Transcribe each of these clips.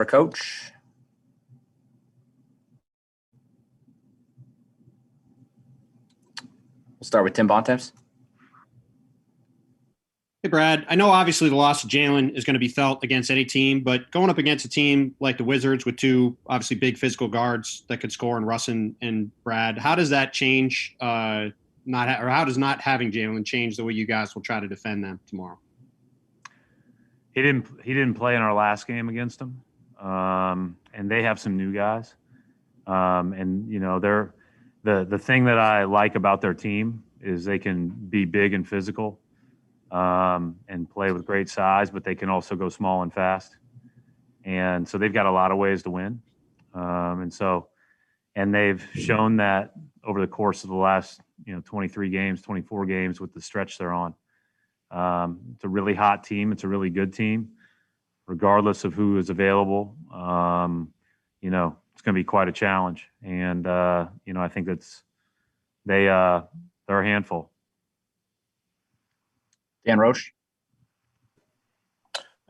for Coach. We'll start with Tim Bontemps. Hey, Brad. I know obviously the loss of Jaylen is going to be felt against any team, but going up against a team like the Wizards with two obviously big physical guards that could score in Russ and Brad, how does that change? How does not having Jaylen change the way you guys will try to defend them tomorrow? He didn't play in our last game against them, and they have some new guys. And you know, they're the thing that I like about their team is they can be big and physical. And play with great size, but they can also go small and fast. And so they've got a lot of ways to win. And they've shown that over the course of the last, 23 games, 24 games with the stretch they're on. It's a really hot team. It's a really good team, regardless of who is available. It's going to be quite a challenge. And, I think they're a handful. Dan Roche.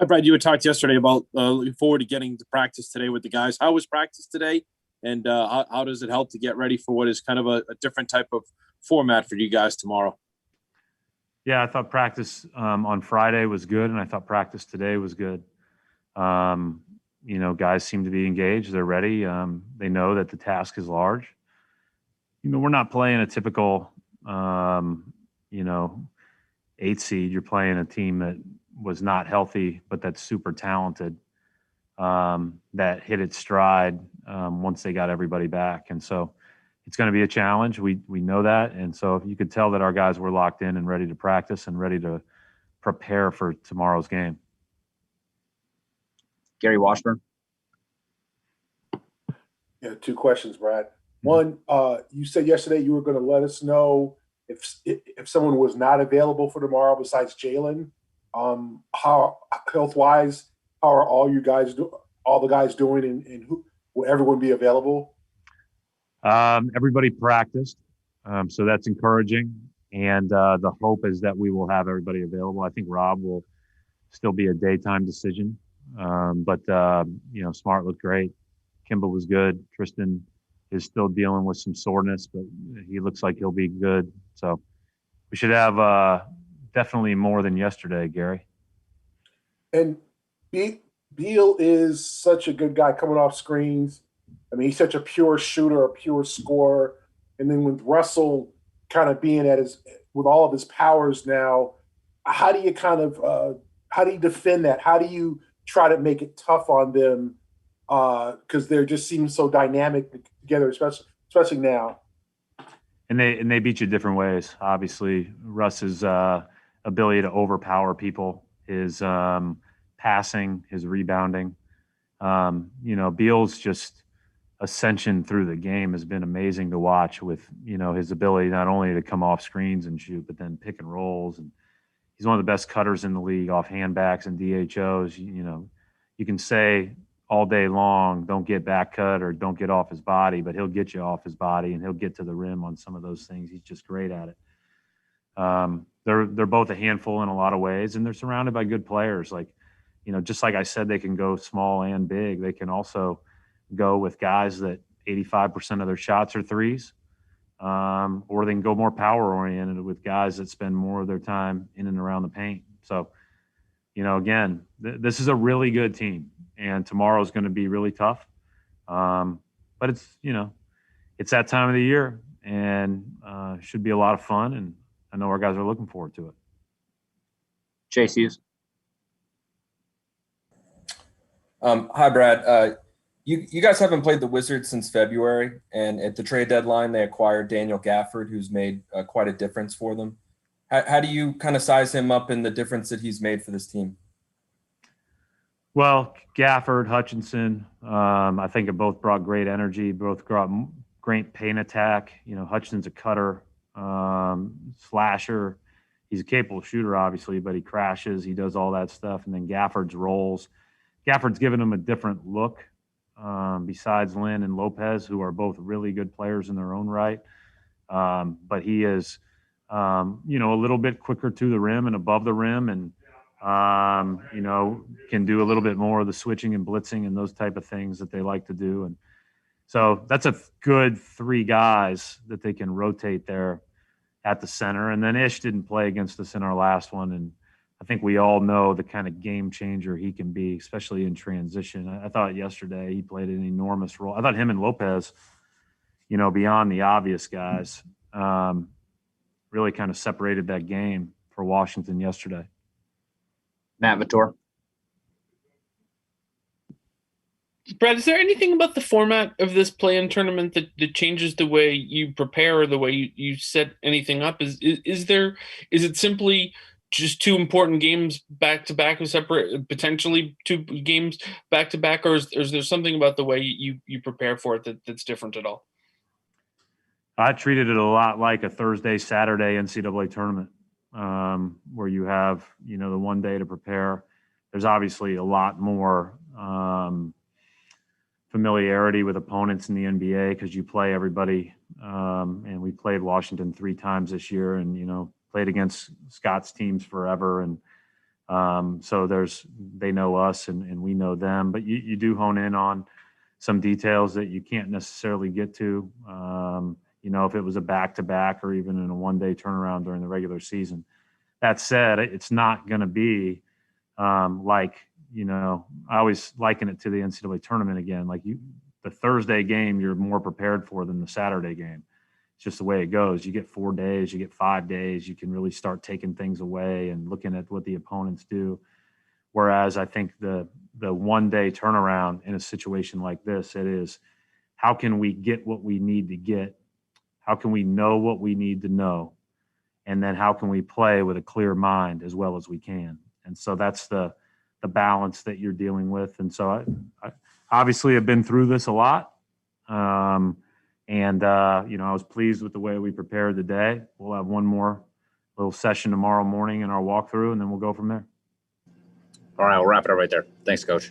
Hi, Brad. You had talked yesterday about looking forward to getting to practice today with the guys. How was practice today? And how does it help to get ready for what is kind of a different type of format for you guys tomorrow? Yeah, I thought practice on Friday was good, and I thought practice today was good. Guys seem to be engaged. They're ready. They know that the task is large. We're not playing a typical, 8 seed. You're playing a team that was not healthy, but that's super talented, that hit its stride once they got everybody back. And so it's going to be a challenge. We know that. And so you could tell that our guys were locked in and ready to practice and ready to prepare for tomorrow's game. Gary Washburn. Yeah, 2 questions, Brad. One, you said yesterday you were going to let us know if someone was not available for tomorrow besides Jaylen. How health-wise, how are all the guys doing, and who will everyone be available? Everybody practiced, so that's encouraging. And the hope is that we will have everybody available. I think Rob will still be a daytime decision. But Smart looked great. Kimba was good. Tristan is still dealing with some soreness, but he looks like he'll be good. So we should have definitely more than yesterday, Gary. And Beal is such a good guy coming off screens. I mean, he's such a pure shooter, a pure scorer. And then with Russell kind of being with all of his powers now, how do you how do you defend that? How do you try to make it tough on them? Because they're just seem so dynamic together, especially now. And they beat you different ways. Obviously, Russ's ability to overpower people, his passing, his rebounding. Beal's just ascension through the game has been amazing to watch with, his ability not only to come off screens and shoot, but then pick and rolls. And he's one of the best cutters in the league off handbacks and DHOs. You can say all day long, don't get back cut or don't get off his body, but he'll get you off his body and he'll get to the rim on some of those things. He's just great at it. They're both a handful in a lot of ways, and they're surrounded by good players. Like, just like I said, they can go small and big. They can also go with guys that 85% of their shots are threes, or they can go more power oriented with guys that spend more of their time in and around the paint. So, again, this is a really good team, and tomorrow is going to be really tough. But it's that time of the year, and should be a lot of fun, and I know our guys are looking forward to it. Chase Hughes. Hi, Brad. You guys haven't played the Wizards since February, and at the trade deadline, they acquired Daniel Gafford, who's made quite a difference for them. How do you kind of size him up in the difference that he's made for this team? Well, Gafford, Hutchinson, I think have both brought great energy, both brought great paint attack. Hutchinson's a cutter, slasher. He's a capable shooter, obviously, but he crashes. He does all that stuff. And then Gafford's rolls. Gafford's given him a different look besides Lynn and Lopez, who are both really good players in their own right. But he is, a little bit quicker to the rim and above the rim. And Can do a little bit more of the switching and blitzing and those type of things that they like to do. And so that's a good 3 guys that they can rotate there at the center. And then Ish didn't play against us in our last one. And I think we all know the kind of game changer he can be, especially in transition. I thought yesterday he played an enormous role. I thought him and Lopez, beyond the obvious guys, really kind of separated that game for Washington yesterday. Matt Vitor. Brad, is there anything about the format of this play-in tournament that changes the way you prepare or the way you set anything up? Is it simply just 2 important games back to back, or separate, potentially 2 games back to back, or is there something about the way you prepare for it that's different at all? I treated it a lot like a Thursday, Saturday NCAA tournament, where you have, the one day to prepare. There's obviously a lot more familiarity with opponents in the NBA because you play everybody. And we played Washington 3 times this year and, played against Scott's teams forever. And so they know us and we know them, but you do hone in on some details that you can't necessarily get to, if it was a back-to-back or even in a one-day turnaround during the regular season. That said, it's not going to be I always liken it to the NCAA tournament again. The Thursday game, you're more prepared for than the Saturday game. It's just the way it goes. You get 4 days, you get 5 days. You can really start taking things away and looking at what the opponents do. Whereas I think the one-day turnaround in a situation like this, it is how can we get what we need to get? How can we know what we need to know? And then how can we play with a clear mind as well as we can? And so that's the balance that you're dealing with. And so I obviously have been through this a lot. I was pleased with the way we prepared today. We'll have one more little session tomorrow morning in our walkthrough, and then we'll go from there. All right, we'll wrap it up right there. Thanks, Coach.